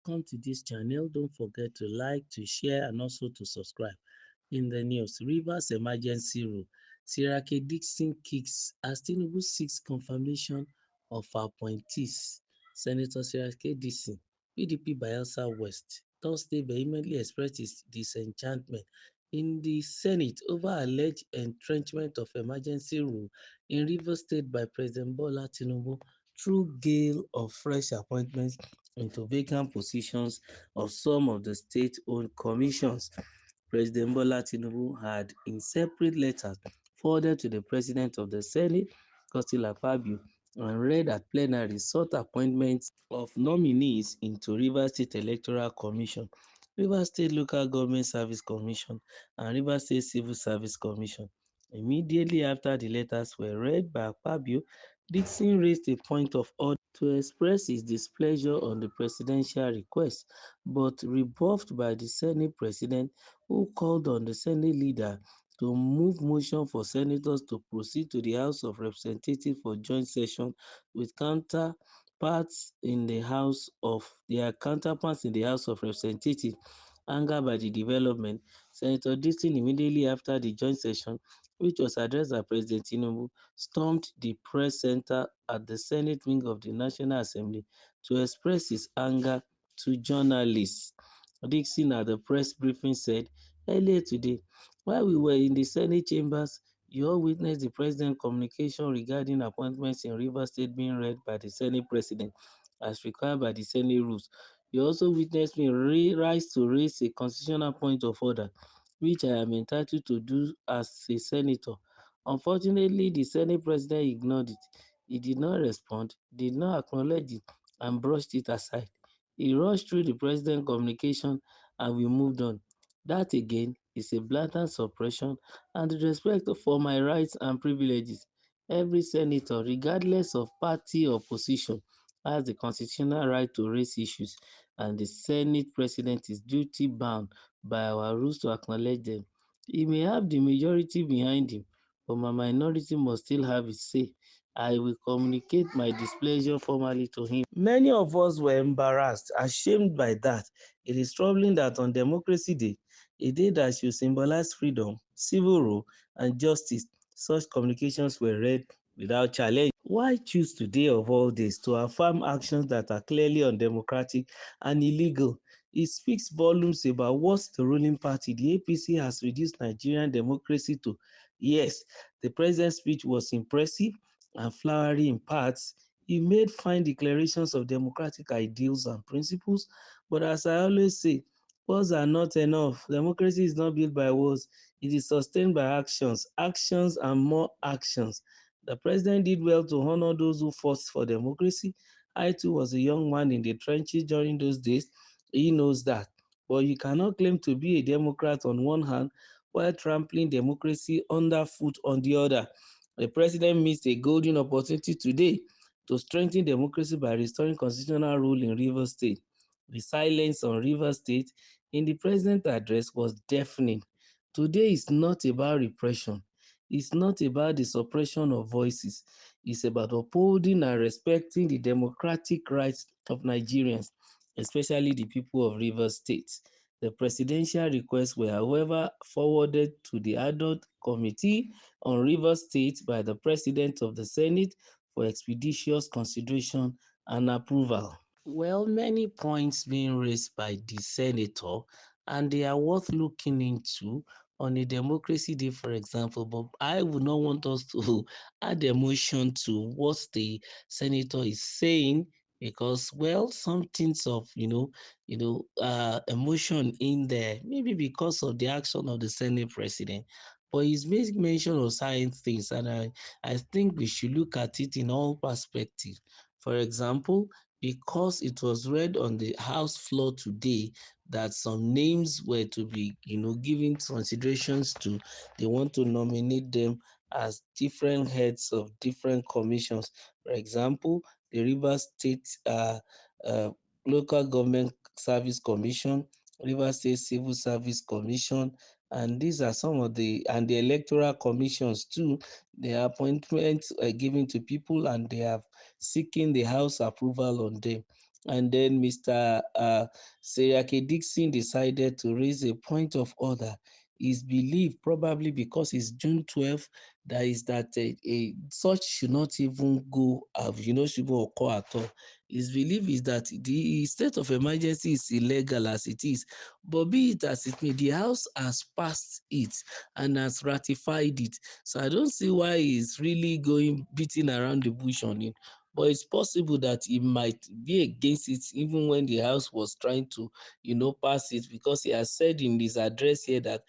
welcome to this channel. Don't forget to like, to share, and also to subscribe. In the news, Rivers emergency rule. Sirake Dixon kicks as Tinubu seeks confirmation of appointees. Senator Sirake Dixon, PDP Bayelsa West, Thursday vehemently expressed his disenchantment in the Senate over alleged entrenchment of emergency rule in Rivers State by President Bola Tinubu through gale of fresh appointments into vacant positions of some of the state-owned commissions. President Bola Tinubu had, in separate letters forwarded to the President of the Senate, Godswill Akpabio, and read at plenary, sought appointments of nominees into Rivers State Electoral Commission, Rivers State Local Government Service Commission, and Rivers State Civil Service Commission. Immediately after the letters were read by Akpabio, Dixon raised a point of order to express his displeasure on the presidential request, but rebuffed by the Senate President, who called on the Senate leader to move motion for senators to proceed to the House of Representatives for joint session with their counterparts in the House of Representatives. Angered by the development, Senator Dixon immediately after the joint session, which was addressed by President Tinubu, stormed the press center at the Senate wing of the National Assembly to express his anger to journalists. Dixon at the press briefing said, "Earlier today, while we were in the Senate chambers, you all witnessed the President's communication regarding appointments in Rivers State being read by the Senate President as required by the Senate rules. You also witnessed me rise to raise a constitutional point of order, which I am entitled to do as a senator. Unfortunately, the Senate President ignored it. He did not respond, did not acknowledge it, and brushed it aside. He rushed through the President's communication and we moved on. That again is a blatant suppression and disrespect for my rights and privileges. Every senator, regardless of party or position, has the constitutional right to raise issues, and the Senate President is duty bound by our rules to acknowledge them. He may have the majority behind him, but my minority must still have its say. I will communicate my displeasure formally to him." Many of us were embarrassed, ashamed by that. It is troubling that on Democracy Day, a day that should symbolize freedom, civil rule, and justice, such communications were read without challenge. Why choose today of all days to affirm actions that are clearly undemocratic and illegal? It speaks volumes about what the ruling party, the APC, has reduced Nigerian democracy to. Yes, the president's speech was impressive and flowery in parts. He made fine declarations of democratic ideals and principles, but as I always say, words are not enough. Democracy is not built by words, it is sustained by actions, actions and more actions. The president did well to honor those who fought for democracy. I too was a young man in the trenches during those days. He knows that. But you cannot claim to be a Democrat on one hand while trampling democracy underfoot on the other. The president missed a golden opportunity today to strengthen democracy by restoring constitutional rule in Rivers State. The silence on Rivers State in the president's address was deafening. Today is not about repression. It's not about the suppression of voices. It's about upholding and respecting the democratic rights of Nigerians, especially the people of Rivers State. The presidential requests were, however, forwarded to the ad hoc committee on Rivers State by the President of the Senate for expeditious consideration and approval. Well, many points being raised by the senator, and they are worth looking into on a democracy day, for example. But I would not want us to add emotion to what the senator is saying, because, well, some things of emotion in there, maybe because of the action of the Senate President. But he's making mention of certain things, and I think we should look at it in all perspectives. For example, because it was read on the House floor today that some names were to be, given considerations to, they want to nominate them as different heads of different commissions. For example, the Rivers State uh, Local Government Service Commission, Rivers State Civil Service Commission, and these are some of and the electoral commissions too. The appointments are given to people and they have seeking the House approval on them. And then Mr. Seriake Dixon decided to raise a point of order. It's believed, probably because it's June 12th, that is that such should not even go, should even occur at all. His belief is that the state of emergency is illegal as it is, but be it as it may, the House has passed it and has ratified it. So I don't see why he's really going beating around the bush on it. But it's possible that he might be against it even when the House was trying to, pass it, because he has said in his address here that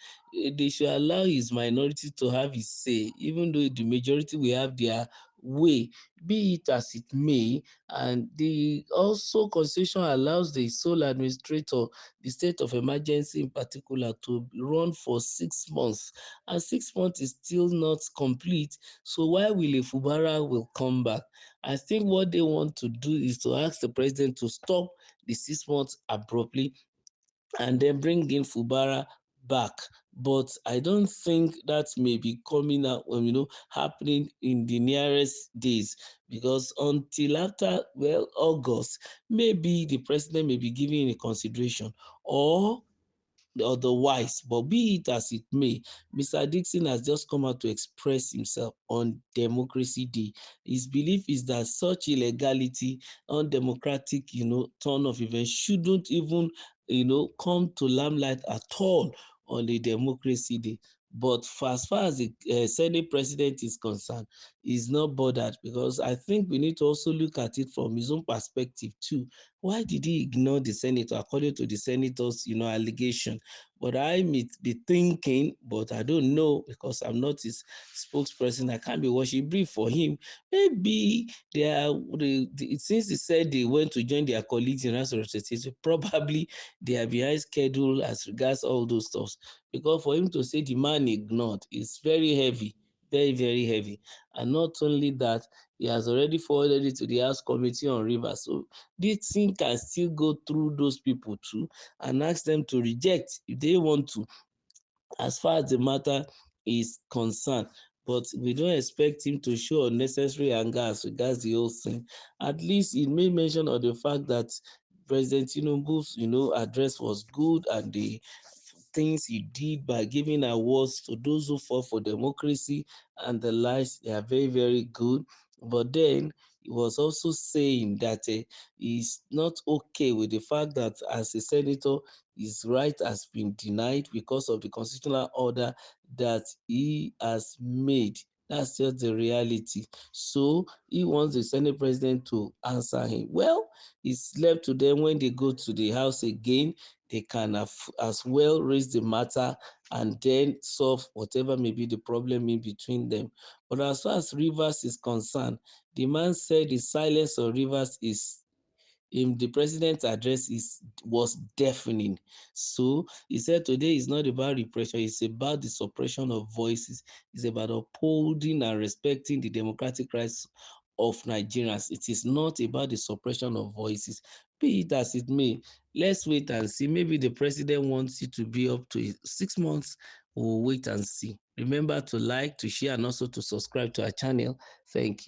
they should allow his minority to have his say, even though the majority will have their way, be it as it may. And the also constitution allows the sole administrator, the state of emergency in particular, to run for 6 months, and 6 months is still not complete. So why will a Fubara will come back? I think what they want to do is to ask the president to stop the 6 months abruptly and then bring in Fubara back. But I don't think that may be coming out, happening in the nearest days, because until after, August, maybe the president may be giving a consideration, or otherwise. But be it as it may, Mr. Dixon has just come out to express himself on Democracy Day. His belief is that such illegality, undemocratic, turn of events shouldn't even, come to limelight at all on the Democracy Day. But for as far as the Senate president is concerned, he's not bothered, because I think we need to also look at it from his own perspective too. Why did he ignore the senator, according to the senator's, allegation? But I may be thinking, but I don't know, because I'm not his spokesperson. I can't be watching brief for him. Maybe since he said they went to join their colleagues in House of Representatives, probably they are behind schedule as regards all those stuff. Because for him to say the man ignored is very heavy, very, very heavy. And not only that, he has already forwarded it to the House Committee on Rivers. So this thing can still go through those people too, and ask them to reject if they want to, as far as the matter is concerned. But we don't expect him to show unnecessary anger as regards the whole thing. At least he made mention of the fact that President Tinubu's, address was good, and the things he did by giving awards to those who fought for democracy and the likes, they are very, very good. But then he was also saying that he's not okay with the fact that as a senator, his right has been denied because of the constitutional order that he has made. That's just the reality. So he wants the Senate president to answer him. Well, it's left to them. When they go to the House again, they can as well raise the matter and then solve whatever may be the problem in between them. But as far as Rivers is concerned, the man said the silence of Rivers is in the president's address was deafening. So he said today is not about repression, it's about the suppression of voices. It's about upholding and respecting the democratic rights of Nigerians. It is not about the suppression of voices. Be it as it may, let's wait and see. Maybe the president wants it to be up to 6 months. We'll wait and see. Remember to like, to share, and also to subscribe to our channel. Thank you.